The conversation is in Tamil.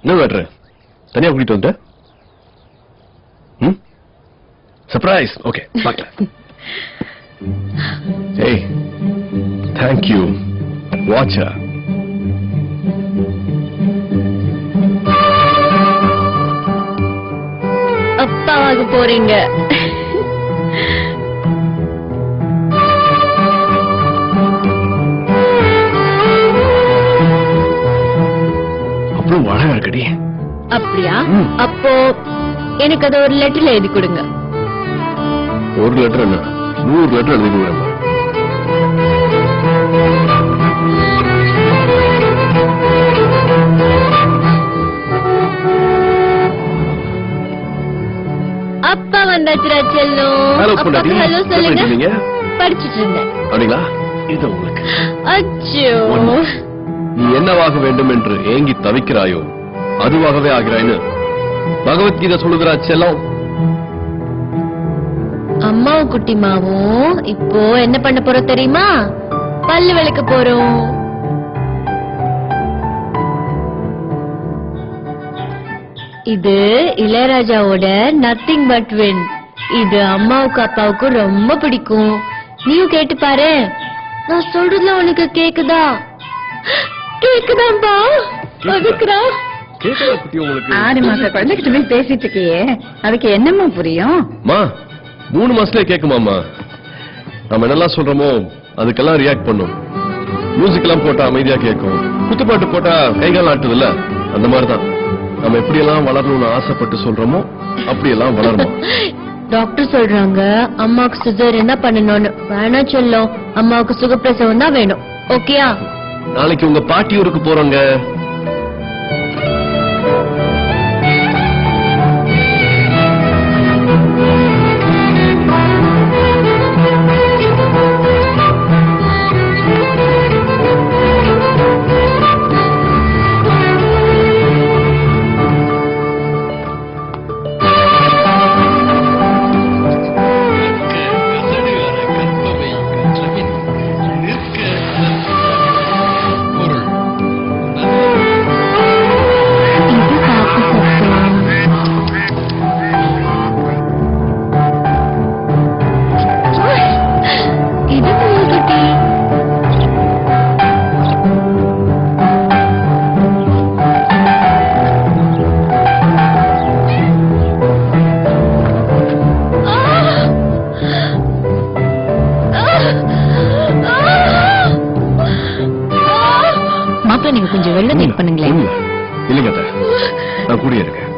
என்ன வெட்ற? தனியா கூட்டிட்டு வந்த? சர்ப்ரைஸ். ஓகே, பார்க்கலாம். ஏய், தேங்க் யூ. வாட்சா. அப்பாவாக போறீங்க. அப்புறம் அழகா இருக்கடி. அப்படியா? அப்போ எனக்கு அதை ஒரு லெட்டர்ல எழுதி கொடுங்க. ஒரு லெட்டர் என்ன, 100 லெட்டர் எழுதி கொடுங்க. அப்பா வந்தாச்சுரா செல்லும். ஹலோ சொல்லுங்க. படிச்சிட்டு இருந்தேன். அப்படிங்களா? இது உங்களுக்கு. அச்சோ, நீ என்னவாக வேண்டும் என்று ஏங்கி தவிக்கிறாயோ அதுவாகவே ஆகிறாய்னு பகவத்கீதை சொல்லுகிறா செல்லம். அம்மாவும் குட்டிமாவும் இப்போ என்ன பண்ண போறோம் தெரியுமா? பல்லு விளக்க போறோம். இது இளையராஜாவோட நத்திங் பட் வின். இது அம்மாவுக்கு அப்பாவுக்கும் ரொம்ப பிடிக்கும். நீயும் கேட்டு பாரு. நான் சொல்றதுல உனக்கு கேக்குதா? கேக்குதாம்பா? அதுக்குறா 6 மாச குழந்தைகிட்ட பேசிட்டு இருக்கியே, அதுக்கு என்னமா புரியும்? 3 மாசத்துல கேக்குமாமா. நம்ம என்னெல்லாம் சொல்றோமோ அதுக்கெல்லாம் ரியாக்ட் பண்ணும். மியூசிக் எல்லாம் போட்டா அமைதியா கேட்கும். குத்துப்பாட்டு போட்டா கைகால் ஆட்டுது இல்ல, அந்த மாதிரிதான் நம்ம எப்படி எல்லாம் வளரணும்னு ஆசைப்பட்டு சொல்றோமோ அப்படியெல்லாம் வளருமா. டாக்டர் சொல்றாங்க அம்மாவுக்கு சுகர் என்ன பண்ணணும்னு. வேணா சொல்லும், அம்மாவுக்கு சுகப்பிரசவம் தான் வேணும். ஓகேயா? நாளைக்கு உங்க பாட்டி ஊருக்கு போறோங்க. நீங்க கொஞ்சம் வெள்ளம் பண்ணுங்களேன். இல்லைங்க, நான் கூடிய இருக்கேன்.